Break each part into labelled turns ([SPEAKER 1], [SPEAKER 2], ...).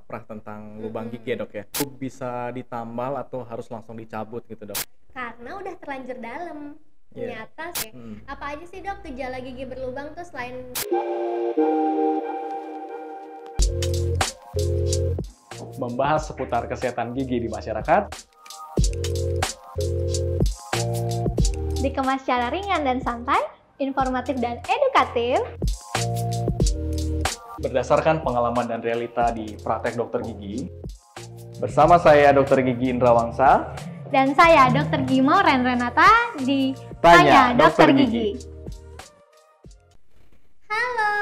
[SPEAKER 1] kaprah tentang lubang gigi ya dok ya. Itu bisa ditambal atau harus langsung dicabut gitu dok?
[SPEAKER 2] Karena udah terlanjur dalam.
[SPEAKER 1] Iya.
[SPEAKER 2] Ternyata sih, apa aja sih dok gejala gigi berlubang tuh selain
[SPEAKER 1] Membahas seputar kesehatan gigi di masyarakat,
[SPEAKER 2] dikemas secara ringan dan santai, informatif dan edukatif.
[SPEAKER 1] berdasarkan pengalaman dan realita di praktek dokter gigi. Bersama saya Dokter Gigi Indra Wangsa.
[SPEAKER 2] Dan saya Dr. Gimo Renata di
[SPEAKER 1] Tanya
[SPEAKER 2] Tanya
[SPEAKER 1] Dokter
[SPEAKER 2] Dokter
[SPEAKER 1] Gigi.
[SPEAKER 2] Gigi. Halo,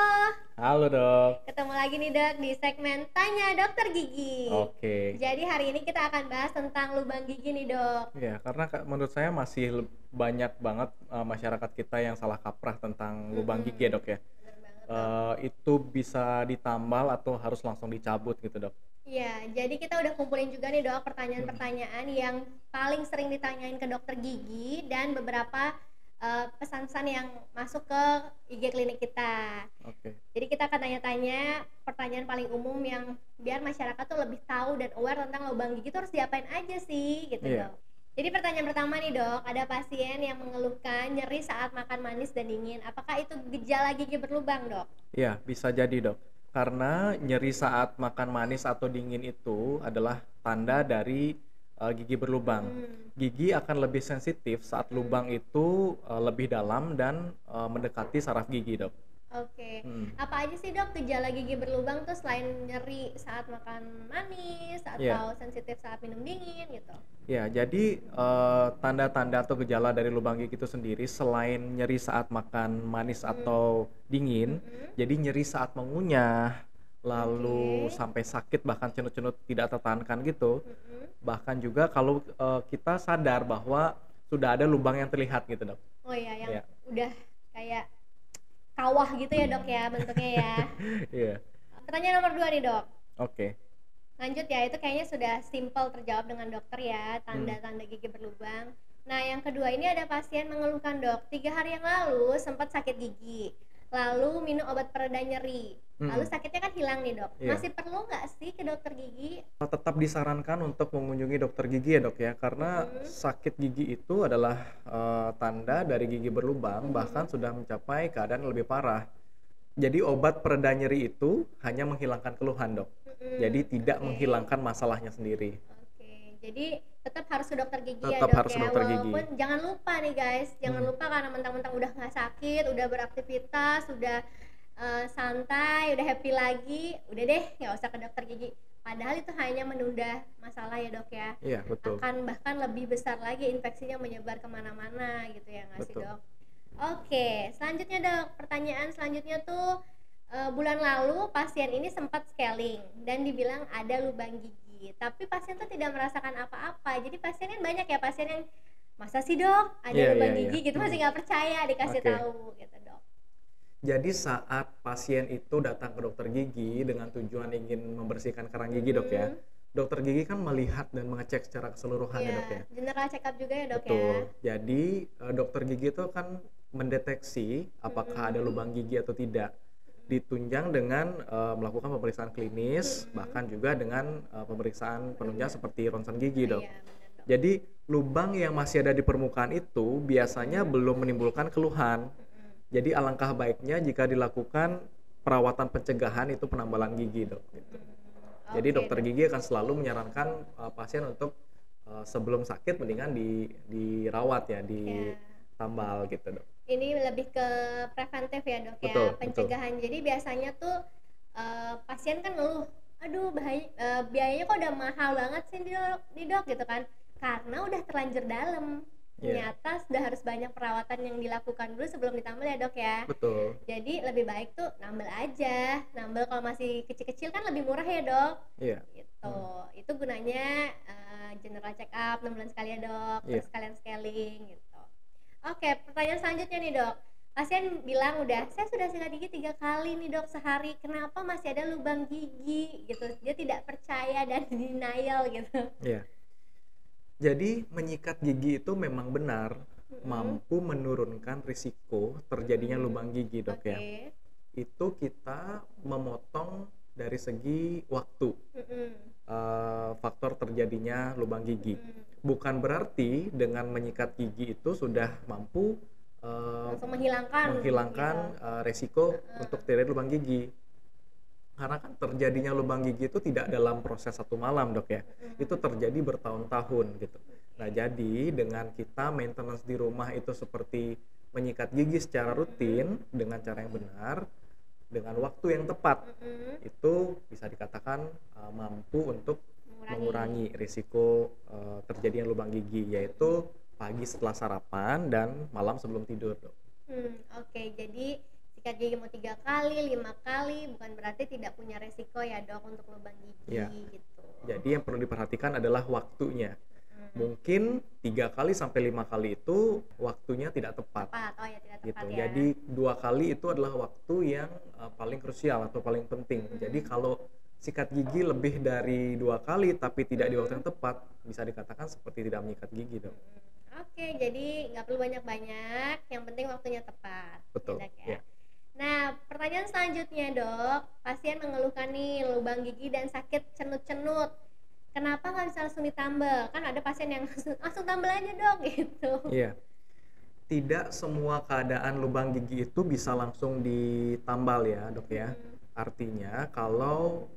[SPEAKER 1] Halo dok.
[SPEAKER 2] ketemu lagi nih dok di segmen Tanya Dokter Gigi.
[SPEAKER 1] Oke.
[SPEAKER 2] Jadi hari ini kita akan bahas tentang lubang gigi nih dok.
[SPEAKER 1] Ya, karena menurut saya masih banyak banget masyarakat kita yang salah kaprah tentang lubang gigi ya dok ya. Itu bisa ditambal atau harus langsung dicabut gitu dok?
[SPEAKER 2] Iya, jadi kita udah kumpulin juga nih dok pertanyaan-pertanyaan yang paling sering ditanyain ke dokter gigi dan beberapa pesan-pesan yang masuk ke IG klinik kita.
[SPEAKER 1] Oke.
[SPEAKER 2] Jadi kita akan tanya-tanya pertanyaan paling umum yang biar masyarakat tuh lebih tahu dan aware tentang lubang gigi itu harus diapain aja sih gitu
[SPEAKER 1] Iya.
[SPEAKER 2] dok. Jadi pertanyaan pertama nih dok, ada pasien yang mengeluhkan nyeri saat makan manis dan dingin. Apakah itu gejala gigi berlubang dok?
[SPEAKER 1] Iya, bisa jadi dok. Karena nyeri saat makan manis atau dingin itu adalah tanda dari gigi berlubang. Gigi akan lebih sensitif saat lubang itu lebih dalam dan mendekati saraf gigi dok.
[SPEAKER 2] Oke, apa aja sih dok gejala gigi berlubang tuh selain nyeri saat makan manis atau
[SPEAKER 1] Iya.
[SPEAKER 2] sensitif saat minum dingin gitu?
[SPEAKER 1] Ya, jadi tanda-tanda atau gejala dari lubang gigi itu sendiri selain nyeri saat makan manis atau dingin, jadi nyeri saat mengunyah, lalu sampai sakit bahkan cenut-cenut tidak tertahankan gitu. Bahkan juga kalau kita sadar bahwa sudah ada lubang yang terlihat gitu dok.
[SPEAKER 2] Oh iya, yang
[SPEAKER 1] Iya.
[SPEAKER 2] udah kayak kawah gitu ya dok ya bentuknya ya.
[SPEAKER 1] Iya,
[SPEAKER 2] Pertanyaan nomor 2 nih dok.
[SPEAKER 1] oke.
[SPEAKER 2] Lanjut ya, itu kayaknya sudah simple terjawab dengan dokter ya, tanda-tanda gigi berlubang. Nah yang kedua ini ada pasien mengeluhkan dok, 3 hari yang lalu sempat sakit gigi, lalu minum obat pereda nyeri, lalu sakitnya kan hilang nih dok.
[SPEAKER 1] Iya.
[SPEAKER 2] Masih perlu nggak sih ke dokter gigi?
[SPEAKER 1] Tetap disarankan untuk mengunjungi dokter gigi ya dok ya, karena sakit gigi itu adalah tanda dari gigi berlubang, bahkan sudah mencapai keadaan yang lebih parah. Jadi obat pereda nyeri itu hanya menghilangkan keluhan dok, jadi tidak menghilangkan masalahnya sendiri.
[SPEAKER 2] Oke, jadi tetap harus ke dokter gigi ya
[SPEAKER 1] Tetap
[SPEAKER 2] dok
[SPEAKER 1] harus ke
[SPEAKER 2] ya.
[SPEAKER 1] dokter gigi.
[SPEAKER 2] Walaupun jangan lupa nih guys, jangan lupa karena mentang-mentang udah nggak sakit, udah beraktivitas, udah santai, udah happy lagi, udah deh nggak usah ke dokter gigi. Padahal itu hanya menunda masalah ya dok ya.
[SPEAKER 1] Iya betul.
[SPEAKER 2] Akan bahkan lebih besar lagi infeksinya menyebar kemana-mana gitu ya nggak sih
[SPEAKER 1] Betul.
[SPEAKER 2] dok? Oke, selanjutnya dok, pertanyaan selanjutnya tuh bulan lalu pasien ini sempat scaling dan dibilang ada lubang gigi, tapi pasien tuh tidak merasakan apa-apa. Jadi pasien kan banyak ya pasien yang masa sih dok ada
[SPEAKER 1] Iya,
[SPEAKER 2] lubang
[SPEAKER 1] iya,
[SPEAKER 2] gigi
[SPEAKER 1] iya.
[SPEAKER 2] gitu masih nggak percaya dikasih
[SPEAKER 1] Oke.
[SPEAKER 2] tahu gitu dok.
[SPEAKER 1] Jadi saat pasien itu datang ke dokter gigi dengan tujuan ingin membersihkan karang gigi dok ya, dokter gigi kan melihat dan mengecek secara keseluruhan ya dok ya.
[SPEAKER 2] General check up juga ya dok
[SPEAKER 1] Betul.
[SPEAKER 2] ya.
[SPEAKER 1] Jadi dokter gigi itu kan mendeteksi apakah ada lubang gigi atau tidak. Ditunjang dengan melakukan pemeriksaan klinis, bahkan juga dengan pemeriksaan penunjang seperti ronsen gigi dok.
[SPEAKER 2] Iya benar dok.
[SPEAKER 1] Jadi lubang yang masih ada di permukaan itu biasanya belum menimbulkan keluhan. Jadi alangkah baiknya jika dilakukan perawatan pencegahan itu penambalan gigi dok. Gitu. Jadi
[SPEAKER 2] Oke,
[SPEAKER 1] dokter gigi akan selalu menyarankan pasien untuk sebelum sakit mendingan dirawat ya, ditambal gitu dok.
[SPEAKER 2] ini lebih ke preventif ya dok ya,
[SPEAKER 1] Betul,
[SPEAKER 2] pencegahan. Jadi biasanya tuh pasien kan ngeluh, aduh biayanya kok udah mahal banget sih di dok gitu kan, karena udah terlanjur dalam.
[SPEAKER 1] Iya.
[SPEAKER 2] Ternyata sudah harus banyak perawatan yang dilakukan dulu sebelum ditambal ya dok ya.
[SPEAKER 1] Betul.
[SPEAKER 2] Jadi lebih baik tuh nambal aja, nambal kalau masih kecil-kecil kan lebih murah ya dok.
[SPEAKER 1] Iya.
[SPEAKER 2] Gitu. Itu gunanya general check up 6 bulan sekali ya dok,
[SPEAKER 1] Iya.
[SPEAKER 2] terus sekalian scaling gitu. Oke, pertanyaan selanjutnya nih dok. Pasien bilang udah, saya sudah sikat gigi 3 kali nih dok sehari, kenapa masih ada lubang gigi gitu? Dia tidak percaya dan denial gitu.
[SPEAKER 1] Iya. Jadi menyikat gigi itu memang benar mampu menurunkan risiko terjadinya lubang gigi dok ya.
[SPEAKER 2] Oke.
[SPEAKER 1] Itu kita memotong dari segi waktu. faktor terjadinya lubang gigi. Bukan berarti dengan menyikat gigi itu sudah mampu
[SPEAKER 2] Langsung menghilangkan
[SPEAKER 1] menghilangkan
[SPEAKER 2] gitu.
[SPEAKER 1] resiko untuk terjadi lubang gigi. Karena kan terjadinya lubang gigi itu tidak dalam proses satu malam, Dok ya. Itu terjadi bertahun-tahun gitu. Nah, jadi dengan kita maintenance di rumah itu seperti menyikat gigi secara rutin dengan cara yang benar, dengan waktu yang tepat, itu bisa dikatakan mampu untuk mengurangi risiko terjadinya lubang gigi, yaitu pagi setelah sarapan dan malam sebelum tidur, Dok.
[SPEAKER 2] Oke, jadi sikat gigi mau 3 kali, 5 kali, bukan berarti tidak punya resiko ya dok untuk lubang gigi
[SPEAKER 1] Ya.
[SPEAKER 2] gitu.
[SPEAKER 1] Jadi yang perlu diperhatikan adalah waktunya. Mungkin 3 kali sampai 5 kali itu waktunya tidak tepat.
[SPEAKER 2] Oh ya, tidak
[SPEAKER 1] Gitu.
[SPEAKER 2] tepat ya.
[SPEAKER 1] Jadi 2 kali itu adalah waktu yang paling krusial atau paling penting. Jadi kalau sikat gigi lebih dari 2 kali tapi tidak di waktu yang tepat, bisa dikatakan seperti tidak menyikat gigi, Dok.
[SPEAKER 2] Oke, jadi nggak perlu banyak-banyak, yang penting waktunya tepat.
[SPEAKER 1] Betul.
[SPEAKER 2] Ya, Dok,
[SPEAKER 1] Ya.
[SPEAKER 2] Nah, pertanyaan selanjutnya dok, pasien mengeluhkan nih lubang gigi dan sakit cenut-cenut. Kenapa nggak bisa langsung ditambal? Kan ada pasien yang langsung tambal aja dok gitu.
[SPEAKER 1] Iya. Tidak semua keadaan lubang gigi itu bisa langsung ditambal ya, Dok ya. Artinya kalau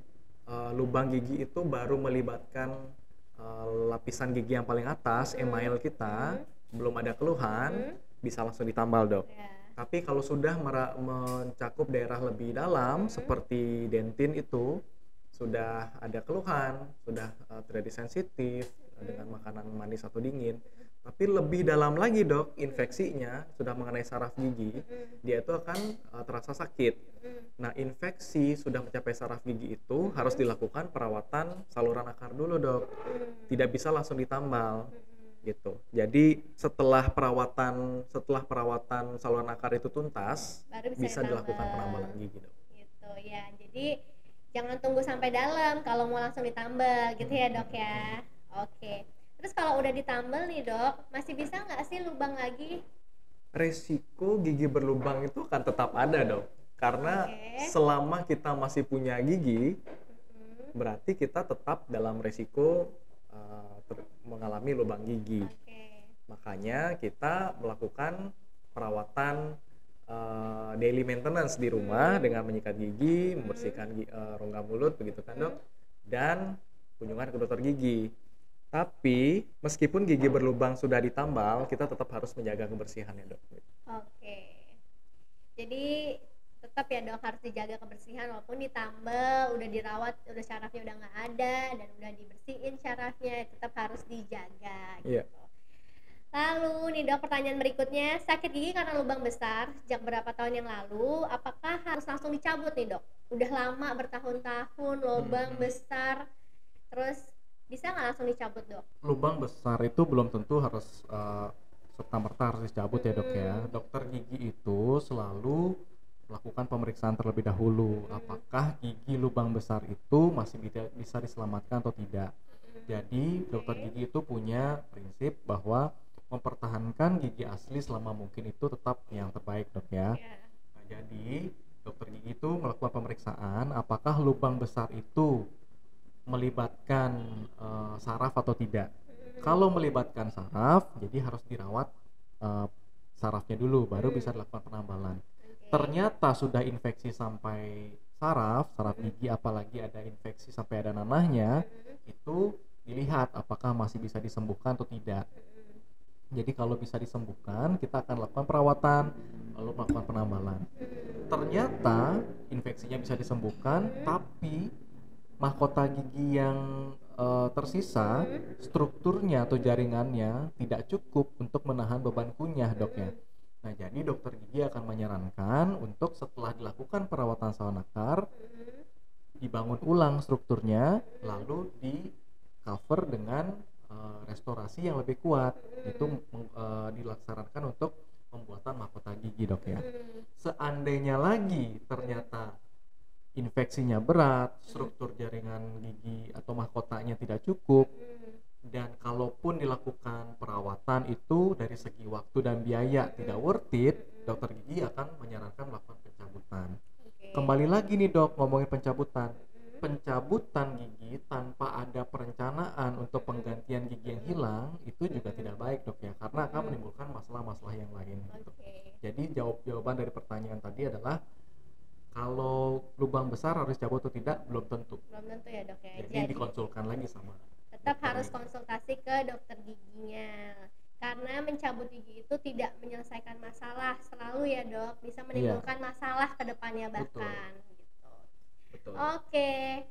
[SPEAKER 1] lubang gigi itu baru melibatkan lapisan gigi yang paling atas, email kita, belum ada keluhan, bisa langsung ditambal, Dok.
[SPEAKER 2] Ya.
[SPEAKER 1] Tapi kalau sudah mencakup daerah lebih dalam seperti dentin itu, sudah ada keluhan, sudah terjadi sensitif dengan makanan manis atau dingin, tapi lebih dalam lagi, Dok, infeksinya sudah mengenai saraf gigi, dia itu akan terasa sakit. Nah, infeksi sudah mencapai saraf gigi itu harus dilakukan perawatan saluran akar dulu, Dok. Tidak bisa langsung ditambal gitu. Jadi setelah perawatan saluran akar itu tuntas,
[SPEAKER 2] Baru
[SPEAKER 1] bisa
[SPEAKER 2] ditambal.
[SPEAKER 1] dilakukan penambalan gigi, Dok.
[SPEAKER 2] Gitu ya. Jadi jangan tunggu sampai dalam kalau mau langsung ditambal gitu ya dok ya. Oke. Terus kalau udah ditambal nih dok, masih bisa nggak sih lubang lagi?
[SPEAKER 1] Resiko gigi berlubang itu akan tetap ada, Dok. Karena selama kita masih punya gigi, berarti kita tetap dalam resiko mengalami lubang gigi. Makanya kita melakukan perawatan daily maintenance di rumah dengan menyikat gigi, membersihkan rongga mulut, begitu kan, Dok, dan kunjungan ke dokter gigi. Tapi meskipun gigi berlubang sudah ditambal, kita tetap harus menjaga kebersihannya, Dok.
[SPEAKER 2] Oke. Jadi tetap ya dok harus dijaga kebersihan walaupun ditambal, udah dirawat, udah syarafnya udah nggak ada dan udah dibersihin syarafnya, tetap harus dijaga.
[SPEAKER 1] Iya.
[SPEAKER 2] Gitu. Lalu nih dok, pertanyaan berikutnya, sakit gigi karena lubang besar sejak berapa tahun yang lalu, apakah harus langsung dicabut nih dok? Udah lama bertahun-tahun lubang besar, terus bisa nggak langsung dicabut dok?
[SPEAKER 1] Lubang besar itu belum tentu harus serta-merta harus dicabut ya, Dok ya. Dokter gigi itu selalu melakukan pemeriksaan terlebih dahulu apakah gigi lubang besar itu masih bisa diselamatkan atau tidak. Jadi dokter gigi itu punya prinsip bahwa mempertahankan gigi asli selama mungkin itu tetap yang terbaik, Dok ya. Nah, jadi dokter gigi itu melakukan pemeriksaan apakah lubang besar itu melibatkan saraf atau tidak. Kalau melibatkan saraf, jadi harus dirawat sarafnya dulu, baru bisa dilakukan penambalan. Ternyata sudah infeksi sampai saraf gigi, apalagi ada infeksi sampai ada nanahnya, itu dilihat apakah masih bisa disembuhkan atau tidak. Jadi kalau bisa disembuhkan, kita akan lakukan perawatan, lalu melakukan penambalan. Ternyata infeksinya bisa disembuhkan, tapi mahkota gigi yang tersisa, strukturnya atau jaringannya tidak cukup untuk menahan beban kunyah, Dok ya. Nah, jadi dokter gigi akan menyarankan untuk setelah dilakukan perawatan saluran akar, dibangun ulang strukturnya, lalu di cover dengan restorasi yang lebih kuat. Itu dilaksanakan untuk pembuatan mahkota gigi, Dok ya. Seandainya lagi ternyata infeksinya berat, struktur jaringan gigi atau mahkotanya tidak cukup, dan kalaupun dilakukan perawatan itu dari segi waktu dan biaya tidak worth it, dokter gigi akan menyarankan melakukan pencabutan. Kembali lagi nih, Dok, ngomongin pencabutan. pencabutan gigi tanpa ada perencanaan untuk penggantian gigi yang hilang itu juga tidak baik dok ya, karena akan menimbulkan masalah-masalah yang lain gitu.
[SPEAKER 2] Oke.
[SPEAKER 1] Jadi jawaban dari pertanyaan tadi adalah kalau lubang besar harus cabut atau tidak belum tentu.
[SPEAKER 2] Belum tentu ya dok ya.
[SPEAKER 1] Jadi dikonsulkan lagi sama
[SPEAKER 2] tetap
[SPEAKER 1] dokter
[SPEAKER 2] harus
[SPEAKER 1] gigi.
[SPEAKER 2] konsultasi ke dokter giginya. Karena mencabut gigi itu tidak menyelesaikan masalah selalu ya dok, bisa menimbulkan masalah ke depannya bahkan. Gitu.
[SPEAKER 1] Betul.
[SPEAKER 2] Oke.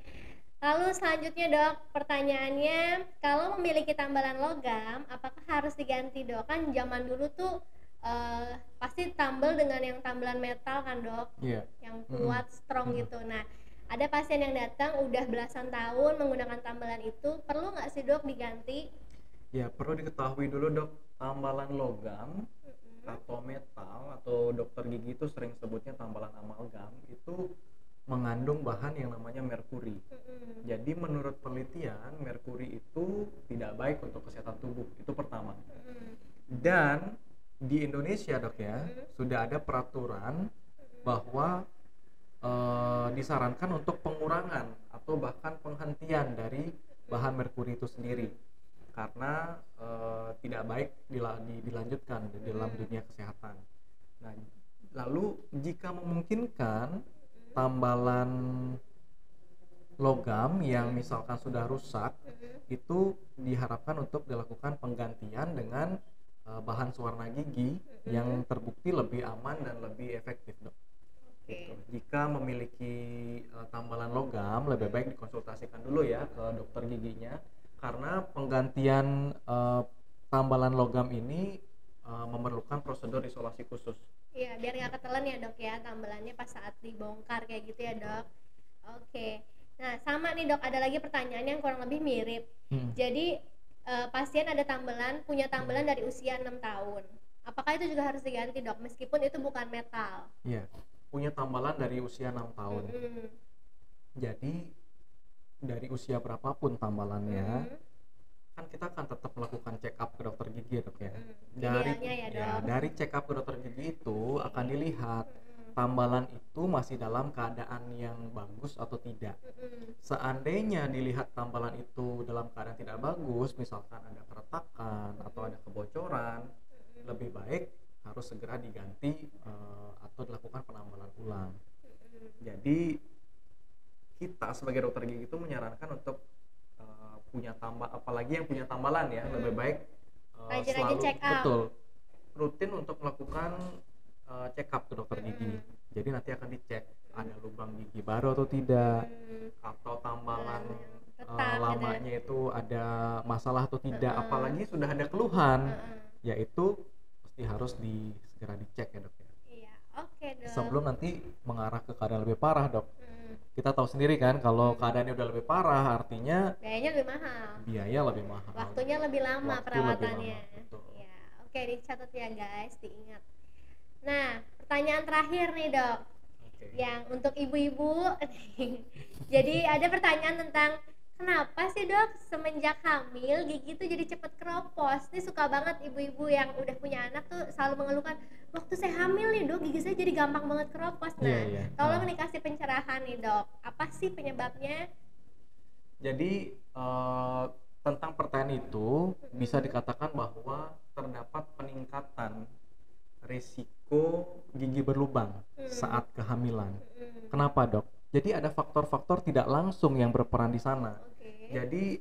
[SPEAKER 2] Lalu selanjutnya dok, pertanyaannya, kalau memiliki tambalan logam, apakah harus diganti dok? Kan zaman dulu tuh pasti tambal dengan yang tambalan metal kan dok, yang kuat, strong gitu. Nah, ada pasien yang datang udah belasan tahun menggunakan tambalan itu, perlu nggak sih dok diganti?
[SPEAKER 1] Ya, perlu diketahui dulu dok, tambalan logam atau metal atau dokter gigi itu sering sebutnya tambalan amalgam itu mengandung bahan yang namanya merkuri. Jadi menurut penelitian merkuri itu tidak baik untuk kesehatan tubuh, itu pertama. Dan di Indonesia dok ya sudah ada peraturan bahwa disarankan untuk pengurangan atau bahkan penghentian dari bahan merkuri itu sendiri karena tidak baik dilanjutkan di dalam dunia kesehatan. Nah, lalu jika memungkinkan tambalan logam yang misalkan sudah rusak itu diharapkan untuk dilakukan penggantian dengan bahan sewarna gigi yang terbukti lebih aman dan lebih efektif dok. Gitu. Jika memiliki tambalan logam lebih baik dikonsultasikan dulu ya ke dokter giginya karena penggantian tambalan logam ini memerlukan prosedur isolasi khusus.
[SPEAKER 2] Iya, biar nggak ketelan ya dok ya tambalannya pas saat dibongkar kayak gitu ya dok. Oke. Nah sama nih dok, ada lagi pertanyaan yang kurang lebih mirip. Jadi pasien ada punya tambalan dari usia 6 tahun. Apakah itu juga harus diganti dok meskipun itu bukan metal?
[SPEAKER 1] Iya, punya tambalan dari usia 6 tahun. Jadi dari usia berapapun tambalannya kan kita akan tetap melakukan check up ke dokter gigi dok ya. Dari check up ke dokter gigi itu akan dilihat tambalan itu masih dalam keadaan yang bagus atau tidak. Seandainya dilihat tambalan itu dalam keadaan tidak bagus, misalkan ada keretakan atau ada kebocoran, lebih baik harus segera diganti atau dilakukan penambalan ulang. Jadi kita sebagai dokter gigi itu menyarankan untuk punya apalagi yang punya tambalan ya lebih baik
[SPEAKER 2] rajin-rajin check up.
[SPEAKER 1] Betul, rutin untuk melakukan check up ke dokter gigi. Jadi nanti akan dicek ada lubang gigi baru atau tidak, atau tambalan lamanya itu ada masalah atau tidak. Apalagi sudah ada keluhan, yaitu pasti harus segera dicek ya dok ya.
[SPEAKER 2] Iya, oke dok.
[SPEAKER 1] Sebelum nanti mengarah ke keadaan lebih parah dok. Kita tahu sendiri kan kalau keadaannya udah lebih parah artinya
[SPEAKER 2] biayanya lebih mahal.
[SPEAKER 1] Biaya lebih mahal.
[SPEAKER 2] Waktunya lebih lama perawatannya.
[SPEAKER 1] Lebih lama,
[SPEAKER 2] ya, oke dicatat ya guys, diingat. Nah, pertanyaan terakhir nih dok. Yang untuk ibu-ibu. Jadi ada pertanyaan tentang kenapa sih dok semenjak hamil gigi tuh jadi cepet keropos. Ini suka banget ibu-ibu yang udah punya anak tuh selalu mengeluhkan, waktu saya hamil nih dok gigi saya jadi gampang banget keropos. Nah, tolong dikasih pencerahan nih dok, apa sih penyebabnya?
[SPEAKER 1] Jadi tentang pertanyaan itu bisa dikatakan bahwa terdapat peningkatan risiko gigi berlubang saat kehamilan. Kenapa dok? Jadi ada faktor-faktor tidak langsung yang berperan di sana. Jadi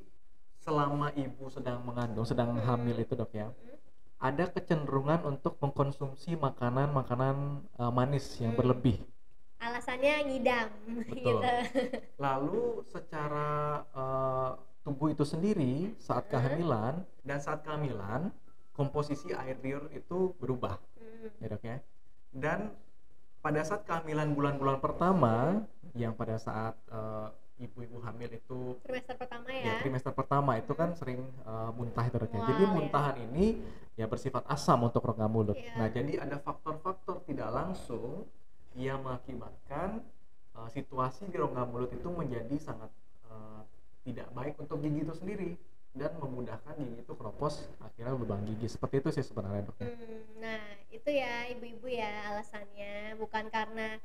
[SPEAKER 1] selama ibu sedang mengandung, sedang hamil itu dok ya, ada kecenderungan untuk mengkonsumsi makanan-makanan manis yang berlebih.
[SPEAKER 2] Alasannya ngidam.
[SPEAKER 1] Betul. Gitu. Lalu secara tubuh itu sendiri saat kehamilan dan saat kehamilan komposisi air liur itu berubah, ya dok ya. Dan pada saat kehamilan bulan-bulan pertama, yang pada saat ibu-ibu hamil itu
[SPEAKER 2] trimester pertama ya.
[SPEAKER 1] Trimester pertama itu kan sering muntah itu dok ya. Jadi muntahan ini ya bersifat asam untuk rongga mulut. Nah, jadi ada faktor-faktor tidak langsung yang mengakibatkan situasi di rongga mulut itu menjadi sangat tidak baik untuk gigi itu sendiri dan memudahkan gigi itu keropos, akhirnya lubang gigi. Seperti itu sih sebenarnya dok.
[SPEAKER 2] Nah itu ya ibu-ibu ya alasannya, bukan karena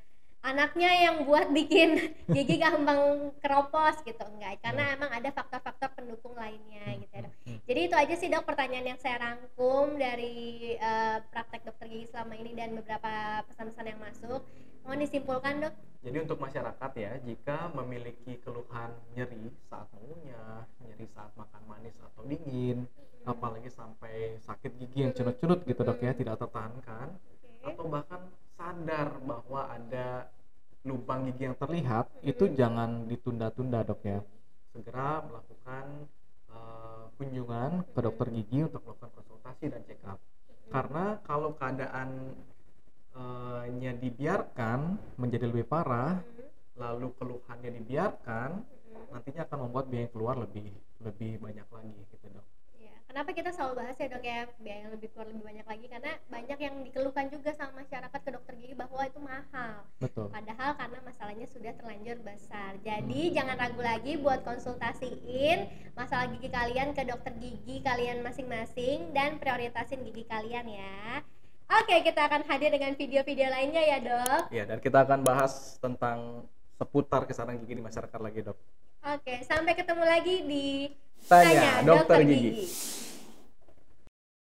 [SPEAKER 2] anaknya yang buat bikin gigi gampang keropos gitu, enggak, karena emang ada faktor-faktor pendukung lainnya gitu ya dok. Jadi itu aja sih dok pertanyaan yang saya rangkum dari praktek dokter gigi selama ini dan beberapa pesan-pesan yang masuk. Mohon disimpulkan dok.
[SPEAKER 1] Jadi untuk masyarakat ya, jika memiliki keluhan nyeri saat mengunyah, nyeri saat makan manis atau dingin, apalagi sampai sakit gigi yang cenut-cenut gitu dok ya, tidak tertahankan, atau bahkan sadar bahwa ada lubang gigi yang terlihat, itu jangan ditunda-tunda dok ya. Segera melakukan kunjungan ke dokter gigi untuk melakukan konsultasi dan check up. Karena kalau keadaan nya dibiarkan menjadi lebih parah, lalu keluhannya dibiarkan, nantinya akan membuat biaya yang keluar lebih banyak lagi gitu dok.
[SPEAKER 2] Ya, kenapa kita selalu bahas ya dok ya biaya yang lebih keluar lebih banyak lagi, karena banyak yang dikeluhkan juga sama masyarakat ke dokter gigi bahwa itu mahal.
[SPEAKER 1] Betul.
[SPEAKER 2] Padahal karena masalahnya sudah terlanjur besar. Jadi jangan ragu lagi buat konsultasiin masalah gigi kalian ke dokter gigi kalian masing-masing dan prioritasin gigi kalian ya. Oke, kita akan hadir dengan video-video lainnya ya dok.
[SPEAKER 1] Ya, dan kita akan bahas tentang seputar kesaran gigi di masyarakat lagi dok.
[SPEAKER 2] Oke, sampai ketemu lagi di
[SPEAKER 1] Tanya Dokter Gigi.